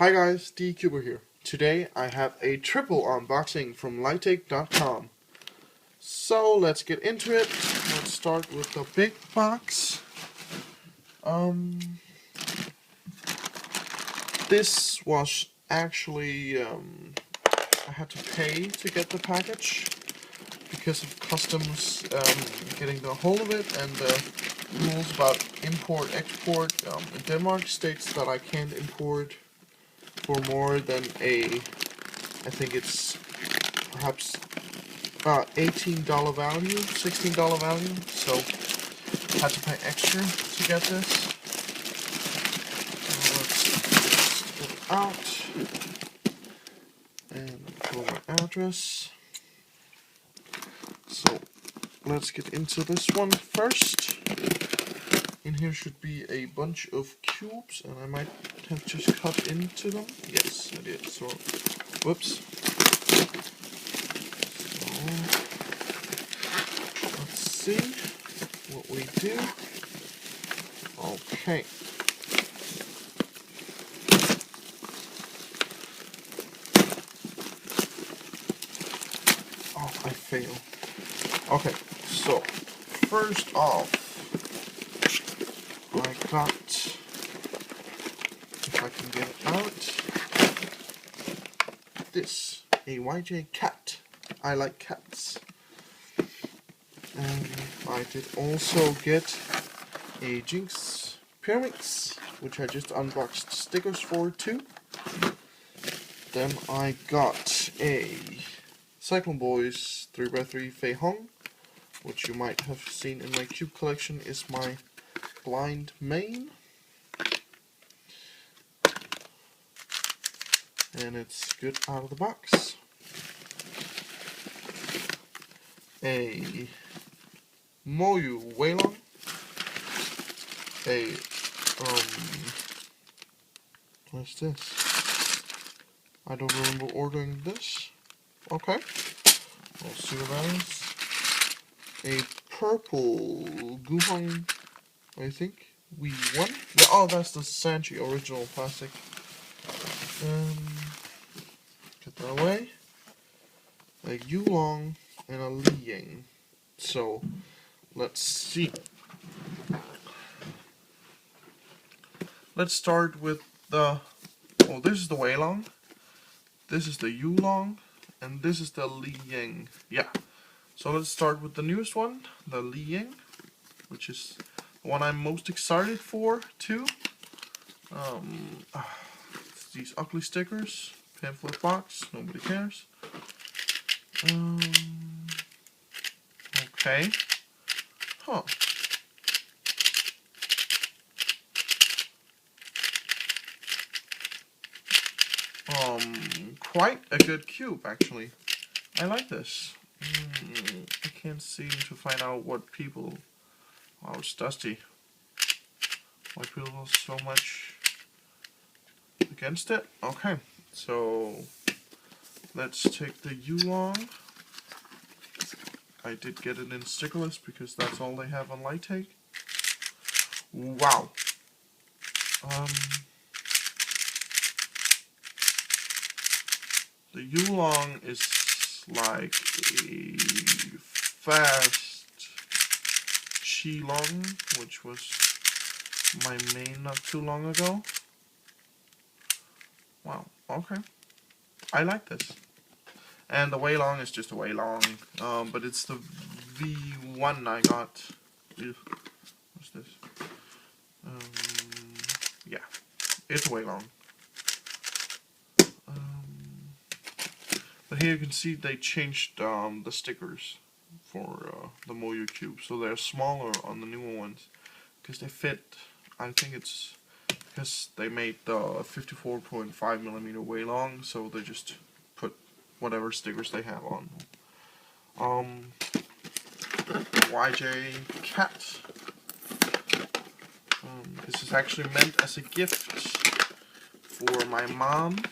Hi guys, DCuber here. Today I have a triple unboxing from lighttake.com. So let's get into it. Let's start with the big box. This was actually I had to pay to get the package because of customs getting the hold of it, and the rules about import-export in Denmark states that I can't import for more than I think it's perhaps $18 value, $16 value, so had to pay extra to get this. So let's get it out and pull my address. So let's get into this one first. In here should be a bunch of cubes, and I might have just cut into them. Yes, I did. So, whoops. So, let's see what we do. Okay. Oh, I failed. Okay, so first off, I got, if I can get it out, this, a YJ cat. I like cats. And I did also get a Jinx Pyramix, which I just unboxed stickers for too. Then I got a Cyclone Boys 3x3 Fei Hong, which you might have seen in my cube collection is my blind main. And it's good out of the box. A Moyu Weilong. A what's this? I don't remember ordering this. Okay. We'll see what that is. A purple Guhong, I think. We1. Yeah, oh, that's the Sanchi original plastic. Get that away. A Yulong and a Liying. So, let's see. Let's start with the, oh, this is the Weilong, this is the Yulong, and this is the Liying. Yeah. So let's start with the newest one, the Liying, which is the one I'm most excited for too. It's these ugly stickers, pamphlet box, nobody cares. Okay. Huh. Quite a good cube actually. I like this. I can't seem to find out what people. Oh, it's dusty. Why people are so much against it? Okay, so let's take the Yulong. I did get it in stickerless because that's all they have on Lighttake. Wow. The Yulong is like a fast Qilong, which was my main not too long ago. Wow, okay. I like this. And the Weilong is just a Weilong, but it's the V1 I got. Ew. What's this? Yeah, it's a Weilong. But here you can see they changed the stickers for the Moyu Cube, so they're smaller on the newer ones because they fit. I think it's because they made the 54.5mm Weilong, so they just put whatever stickers they have on. YJ cat. This is actually meant as a gift for my mom,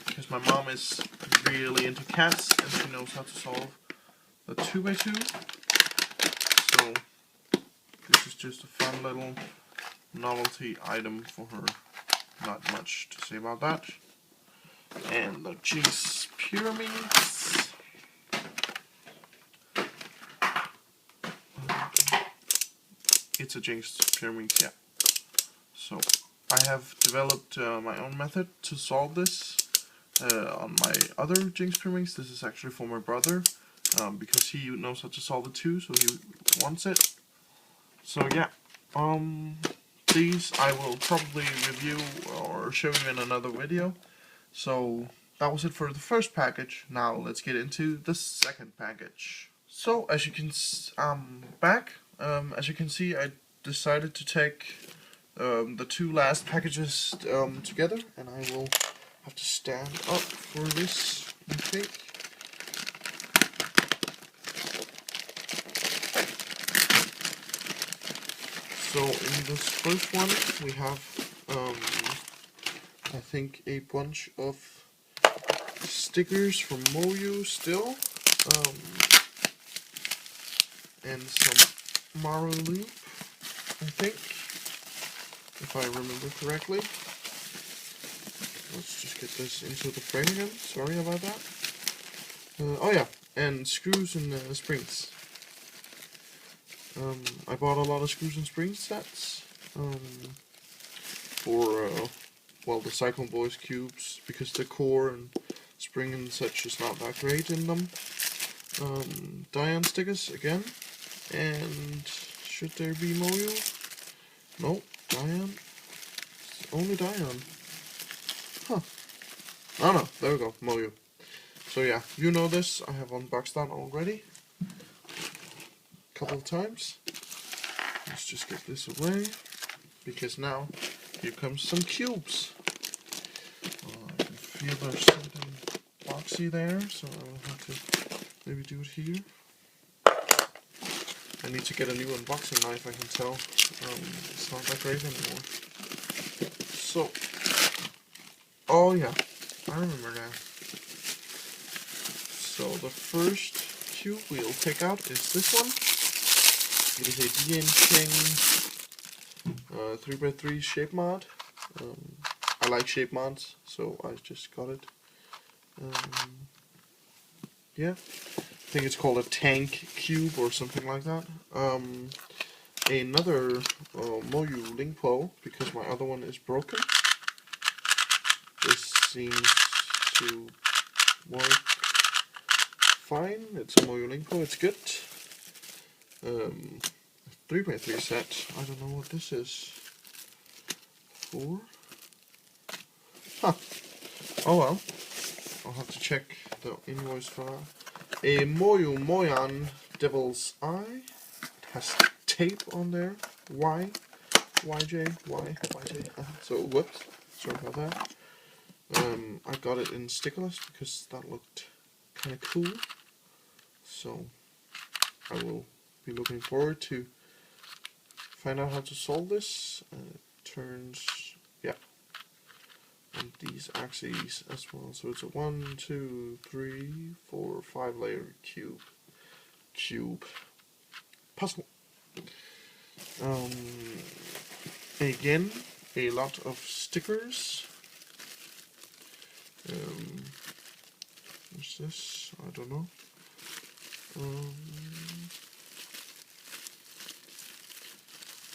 because my mom is really into cats and she knows how to solve the 2x2. So this is just a fun little novelty item for her. Not much to say about that. And the Jinx Pyramids. It's a Jinx Pyramid, yeah. So I have developed my own method to solve this on my other Jinx Pyramids. This is actually for my brother, because he knows how to solve it too, so he wants it. So yeah, these I will probably review or show you in another video. So that was it for the first package. Now let's get into the second package. So as you can as you can see, I decided to take the two last packages together, and I will have to stand up for this, I think. So in this first one we have I think a bunch of stickers from Moyu still, and some Maru loop, I think, if I remember correctly. Let's just get this into the frame again, sorry about that. Oh yeah, and screws and springs. I bought a lot of screws and springs sets for well, the Cyclone Boys cubes, because the core and spring and such is not that great in them. Dion stickers again, and should there be Moyo? No, Dion. Only Dion. Huh. Oh no, there we go, Moyo. So yeah, you know this, I have unboxed that already a couple of times. Let's just get this away, because now here comes some cubes. I can feel there's something boxy there, so I will have to maybe do it here. I need to get a new unboxing knife, I can tell. It's not that great anymore. So, oh yeah, I remember now. So the first cube we'll take out is this one. It is a DN Cheng 3x3 shape mod. I like shape mods, so I just got it. Yeah, I think it's called a tank cube or something like that. Another Moyu Lingpo, because my other one is broken. This seems to work fine. It's a Moyu Lingpo, it's good. 3x3 set. I don't know what this is for. Huh. Oh well. I'll have to check the invoice for that. A Moyu Moyan Devil's Eye. It has tape on there. Y. YJ. Y. YJ. So, whoops. Sorry about that. I got it in stickerless because that looked kind of cool. So, I will be looking forward to find out how to solve this. It turns, yeah, and these axes as well. So it's a 1, 2, 3, 4, 5 layer cube puzzle. Again, a lot of stickers. What's this? I don't know.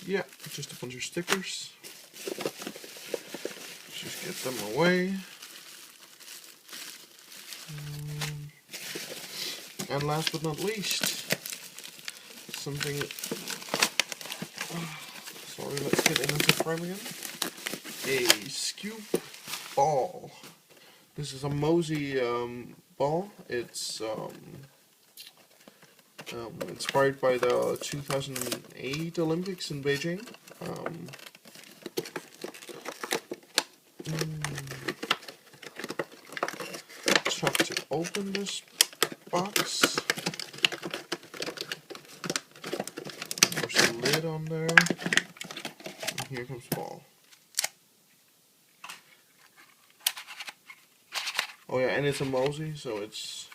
Yeah, just a bunch of stickers. Let's just get them away. And last but not least, something. Sorry, let's get into the frame again. A scoop ball. This is a Mosey ball. It's inspired by the 2008 Olympics in Beijing. Try to open this box. There's a lid on there. And here comes the ball. Oh yeah, and it's a Mosey, so it's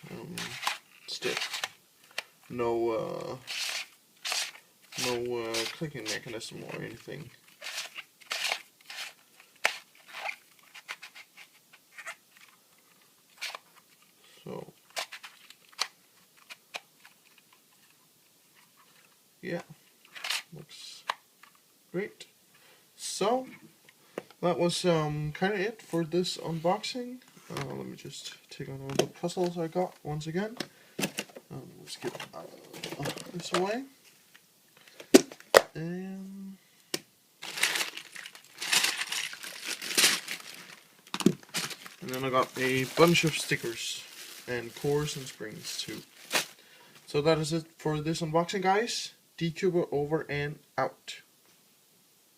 stiff. No clicking mechanism or anything. Great. So that was kind of it for this unboxing. Let me just take on all the puzzles I got once again. Let's get this away. And then I got a bunch of stickers and cores and springs too. So that is it for this unboxing, guys. DCuber over and out.